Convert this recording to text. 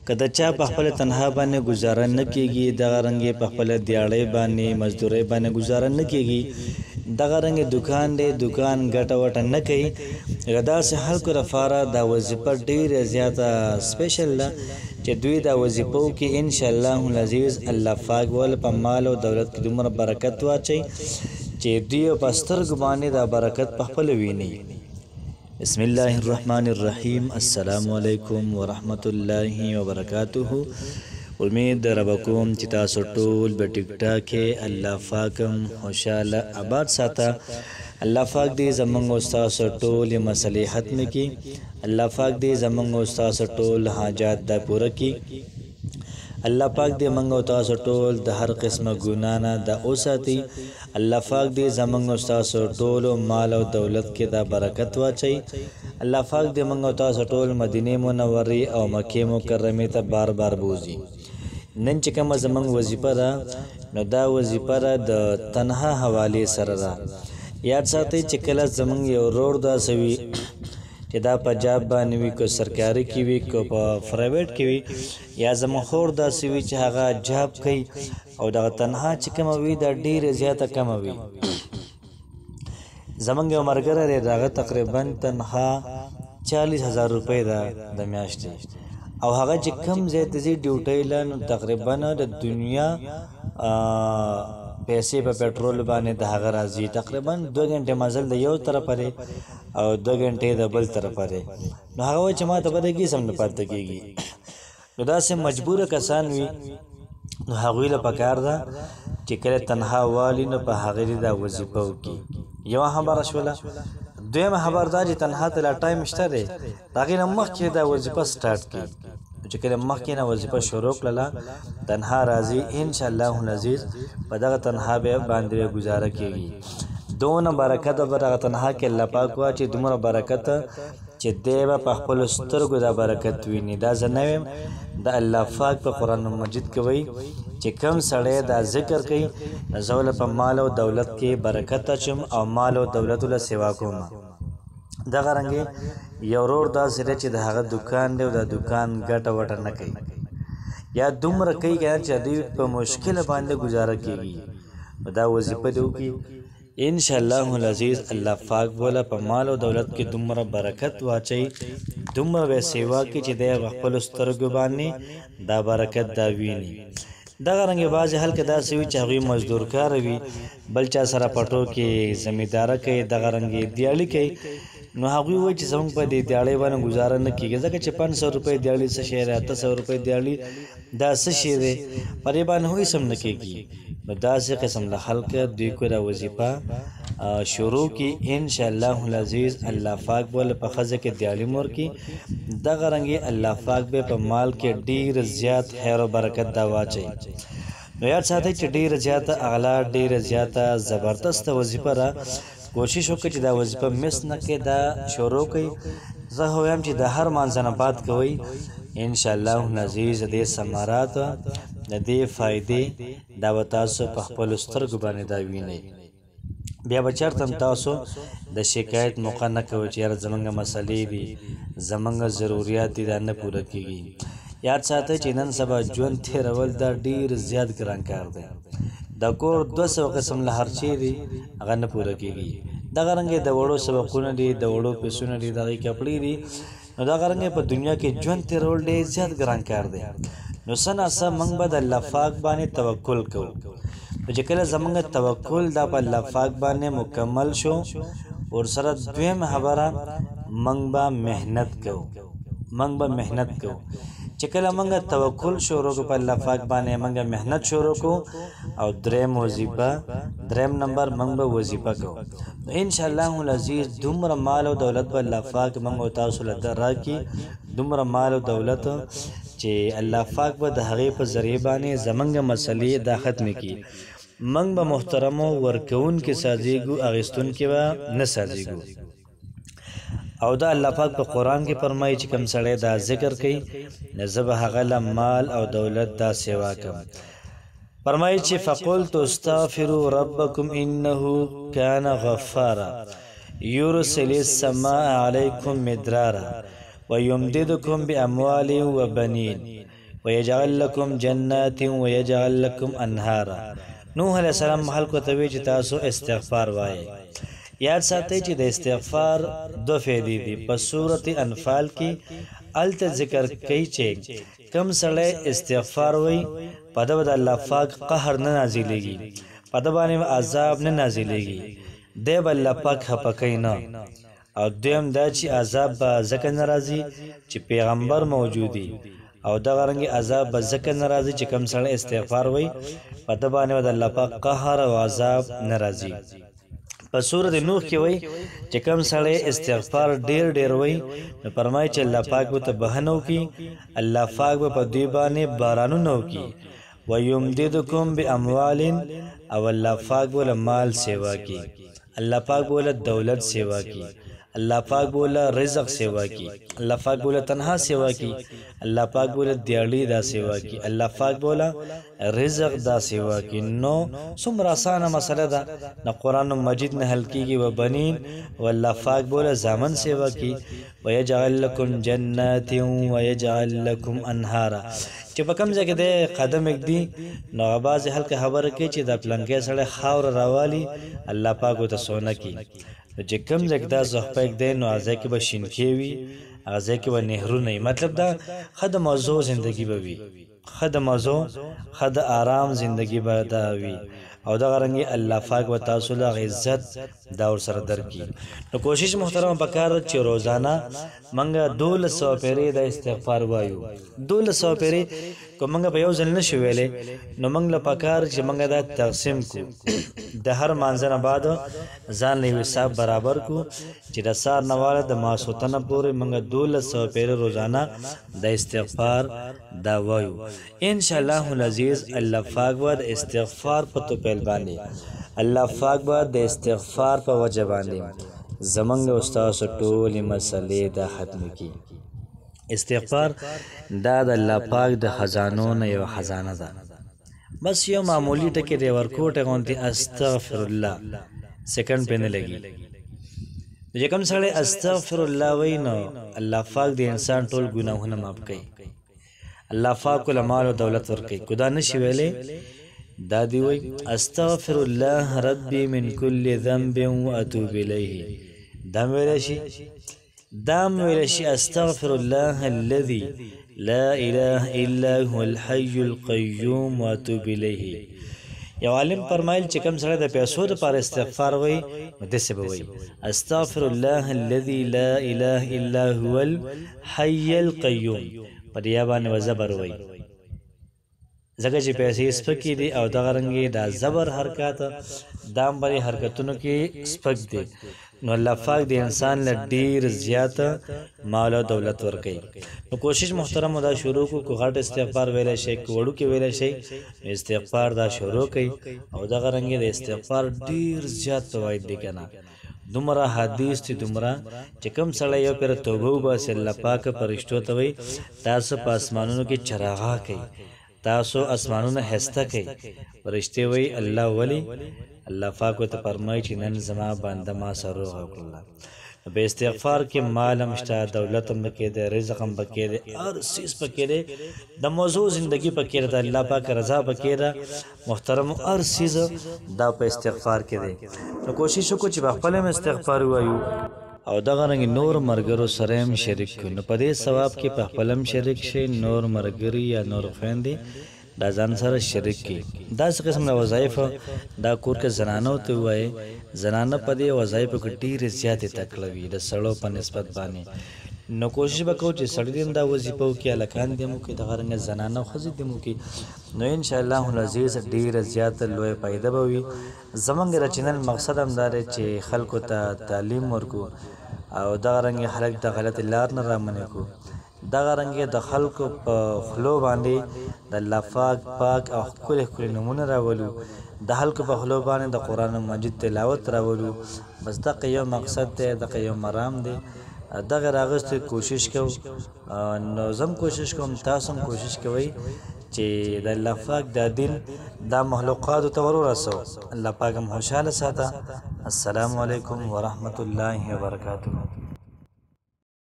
کدا چا په خپل تنها باندې گزاره نه کیږي دغه رنګ په خپل دیاړې باندې مزدوري باندې گزاره نه کیږي دغه رنګ دکان دی دکان ګټه وټه نه کوي غدا سه خلکو لپاره دا وظیفه ډیره زیاته سپیشل ده چې دوی دا وظیفو کې ان شاء الله العزیز الله پاک ول په مال او دولت کې دومره برکت واچي چې دوی په سترګ باندې دا برکت په خپل ویني بسم الله الرحمن الرحیم السلام علیکم ورحمت الله وبرکاته امید ربکم چې تاسو ټول په ټیک ټاک کې الله پاکم خوشاله آباد ساته الله پاک دې زمونږ استاد ټول مسلې ختم کړي الله پاک دې زمونږ استاد ټول حاجات دا پوره کړي الله پاک دې موږ او تاسو ټول د هر قسمه ګناه نه د اوساتي الله پاک دې زمونږ استاد ټول مال او دولت کې دا برکت واچي الله پاک دې موږ او تاسو ټول مدینه منوره او مکه مکرمه ته بار بار بوزي نن چې کومه زمونږ وظیفه ده نو دا وظیفه د تنها حواله سره ده یاد ساتئ چې کله زمونږ یو روډ دا سوي چې دا په جاب باندې وي کو سرکاري کې وي کو په پرایویټ کې وي یا زموږ خور دا سوي چې هغه جاب کوي او دا تنها چې کوم وي دا ډیره زیاته کم وي زمونږ یو مرګره لري داغه تقریبا تنها 40,000 روپۍ ده د میاشتې او هغه چې کم زیات زی ډیوټي لن تقریبا د دنیا پیسې په پېټرول باندې د هغه راځي تقریبا 2 غنټه مزل د یو طرف لري او 2 غنټه د بل طرف لري نو هغه چې ما ته پته کی سم نه پاتې کیږي نو دا سه مجبور کسان وي نو هغه له پکار ده چې کله تنها والی نه په هغه د وظیفه وکي یو خبره شوله دویمه خبر دا چې تنها ته لا ټایم شته دی هغه نه مخکې دا وظیفه سٹارټ کړي چې کله مخکې نه وظیفه شروع کړله تنها راځي ان شاء الله العزیز په دغه تنها به باندې گزاره کیږي دونه برکت به دغه تنها کې الله پاک وا چې دومره برکت چې دیو په خپل سترګو دا برکت ویني دا زنویم د الله پاک په قران مجید کې وایي چې کم سړی دا ذکر کوي زول په مال او دولت کې برکت اچم او مال او دولت له سیوا کوم دغه رنګ یو ورور دا سره چې د هغه دکان دی او د دکان ګټه وټه نه کوي یا دومره کوي چې دوی په مشکل باندې گزاره کوي دا وظیفه دی کی ان شاء الله العزیز الله پاک بوله په مال او دولت کې دومره برکت واچي دومره به سیوا کې چې د خپل سترګو باندې دا برکت دا ویني دغه رنګ باز حل کې دا سوي چې هغه مزدور کار وي بل چا سره پټو کې زمیندار کوي دغه رنګ دیالي کوي نو هغه وایي چې زموږ په دې دیالي باندې گزاره نه کیږي ځکه چې 500 روپۍ دیالي څه شی راته 100 روپۍ دیالي دا څه شی دی پرې باندې هوی سم نه کیږي نو دا څه قسم له خلق دوی کو دا وظیفه شروع کی ان شاء الله العزیز الله پاک بول په خزه کې دیالي مور کی دغه رنګ الله پاک به په مال کې ډیر زیات خیر او برکت دا واچي نو یاد ساتئ چې ډیر زیاته اعلی ډیر زیاته زبردست وظیفه را کوشش وکړئ چې دا وظیفه مس نه کې دا شروع کړئ زه هوایم چې د هر مانځنه بعد کوي ان شاء الله العزیز دې ثمرات د دې فائدې دا تاسو په خپل سترګو باندې دا وینئ بیا بچرتم تاسو د شکایت موقع نه کوي چې زمونږ مسلې دي زمونږ ضرورت دي دا نه پوره کیږي یاد ساتئ چې نن سبا ژوند تیرول دا ډیر زیات ګران کار دی د کور 200 قسم له هر چی دی هغه نه پوره کیږي دغه رنګ د وړو سبقونه دي د وړو پیسونه دي دغه کپړې دي نو دغه رنګ په دنیا کې ژوند تیرول ډیر زیات ګران کار دی نو سناسه موږ به د الله پاک باندې توکل کوو چې کله زمونږ توکل دا په الله پاک باندې مکمل شو اور سره دویم خبره موږ به مهنت کوو چې کله موږ توکل شروع کو په الله پاک باندې موږ مهنت شروع کو او دریم نمبر موږ به وظیفه کو ان شاء الله العزیز دومره مال او دولت په الله پاک موږ تاسو له راکی دومره مال او دولت چې الله پاک به د هغه په ذریعہ باندې زمونږ مسلې دا ختم کړي موږ به محترم ورکون کې سازيګو اغستون کې به نه سازيګو او دا الله پاک په قران کې فرمایي چې کوم سړی دا ذکر کوي نزب هغه مال او دولت دا سیوا کوي فرمایي چې فقلت استغفروا ربکم انه کان غفارا يرسل السماء عليكم مدرارا ويمددكم باموال وبنين ويجعل لكم جنات ويجعل لكم انهارا. نوح علیہ السلام خلکو ته وی چې تاسو استغفار وایي. یاد ساتئ چې د استغفار دو فائدې دي. په سورۃ انفال کې الته ذکر کوي چې کم سړی استغفار وایي په ده د الله پاک قهر نه نازلیږي، په ده باندې عذاب نه نازلیږي، دی به الله پاک خفه کوي نه. او دویم دا چې عذاب به ځکه نه راځي چې پیغمبر موجودي، او دغه رنګې عذاب به ځکه نه راځي چې کم سړی استغفار وایي په ده باندې به د الله پاک قهر او عذاب نه راځي. په سورۃ نوح کې وایي چې کم سړی استغفار ډیر ډیر وایي نو فرمایي چې الله پاک به ته بخښنه وکړي، الله پاک به په دوی باندې بارانونه وکړي. ویمددکم باموال، او الله پاک به مال سیوا کړي، الله پاک به دولت سیوا کړي، الله پاک بولا رزق سیوا کی، الله پاک بولا تنہا سیوا کی، الله پاک بولا دیالی دا سیوا کی، الله پاک بولا رزق دا سیوا کی. نو څومره آسانه مسله ده، نو قرآن مجید نه حل کیږي. و بنین، والله پاک بولا زامن سیوا کی. ويجعل لكم جنات ويجعل لكم انهارا. چې په کوم ځای کې د قدم اږدي نو بعضې هلکه خبره کوي چې دا پلنګی سړی خاوره راوالي الله پاک ورته سونه کي. چې کوم ځای کې دا زحپه اږدی نو هغه ځای کې به شینکې وي، هغه ځای کې به نهرونه وي. مطلب دا ښه د موضوع زندګي به وي، ښه د موضوع ښه د آرام زندګي به دا وي. او دغه رنګې الله پاک به تاسو له هغه عزت دا ورسره درکړي. نو کوشش محترمه پکار ده چې روزانه موږ 1200 پیرې د استغفار وایو. 1200 پیرې که موږ په یو ځل نشو ویلی نو موږ له پکار چې موږ دا تقسیم کړو، د هر مانځه نه بعد ځان له حساب برابر کړو چې د سهار نه واله د ماسخوتن پورې موږ 1200 پیرې روزانه د استغفار دا وایو. انشاءالله العزیز الله پاک به د استغفار په توپیل باندې، الله پاک به د استغفار په وجه باندې زمونږ او ستاسو ټولې مسلې دا ختم کړي. استغفار دا د الله پاک د خزانو نه یو خزانه ده. بس یو معمولی ټکي دی ورکوټه غونډې استغفر الله سکند پې نه لګي. چې کوم سړی استغفر الله وایي نو الله پاک د انسان ټول ګناهونه معاف کوي، الله پاک له مال او دولت ورکوي. که دا نشي ویلی دا دی وی استغفر الله ربی من کل ذنب و اتوب الیه. دام ویلی شي، دام ویلی شي استغفر الله الذي لا اله الا هو الحي القيوم و اتوب الیه. یو عالم فرمایل چې کوم سړی د پیسو دپاره استغفار وایي نو داسې به وایي استغفر الله الذي لا اله الا هو الحي القيوم. په دې باندې به زبر وایي ځکه چې پیسې سپکې دي او دغه رنګې دا زبر حرکات دام بری حرکتونو کې سپک دي. نو الله پاک د انسان له ډیر زیاته مال او دولت ورکوي. نو کوشش محترم دا شروع کو غټ استغفار ویلی شي، وړو کې ویلی شي استغفار دا شروع کوي. او دغه رنګې د استغفار ډیر زیات فواید دي که نه. دومره حدیث دي دومره چې کوم سړی یو پیر توبه وباسي الله پاک فرشتو ته وایي تاسو په اسمانونو کې چراغا کوي، تاسو اسمانونه هسته کوي. فرشتې وایي الله ولی الله پاک ورته فرمایي چې نن زما بنده ما سره روغ وکړله. په استغفار کې مال هم شته، دولت هم پکې دی، رزق هم پکې دی، هر څیز پکې دی، د موضوع زندگی پکې ده، د الله پاک رضا پکې ده. محترم هر څیز دا په استغفار کې دی. نو کوشش وکړو چې په خپل هم استغفار ووایو او دغه رنګ نور مرګرو سره هم شریک کړو. نو په دې ثواب کې په خپل هم شریک شي، نور مرګري یا نور خویندې دا ځان سره شریک کړي. داسې قسم د وظایف دا کور کې زنانو ته ووایي، زنانه په دې وظایفو کې ډېرې زیاتې تکړه وي د سړو په نسبت باندې. نو کوشش به کوو چې سړي دې هم دا وظیفه وکړي، هلکان دې هم وکړي، دغه رنګه زنانه او ښځې دې هم وکړي. نو انشاءالله العزیز ډېره زیاته لویه فایده به وي. زموږ د چینل مقصد هم دا دی چې خلکو ته تعلیم ورکړو او دغه رنګې خلک د غلطې لار نه رامنې کړو. دغه رنګې د خلکو په خولو باندې د الله پاک او ښکلي ښکلي نومونه راولو، د خلکو په خولو باندې د قرآن مجید تلاوت راولو. بس دغه یو مقصد دی، دغه یو مرام دی. دغه راغستې کوشش کوو. نو زم کوشش کوم، تاسو هم کوشش کوئ چې د الله پاک دا دین دا مخلوقاتو ته ورسو. الله پاک هم خوشحاله ساته. السلام علیکم ورحمت الله وبرکاته.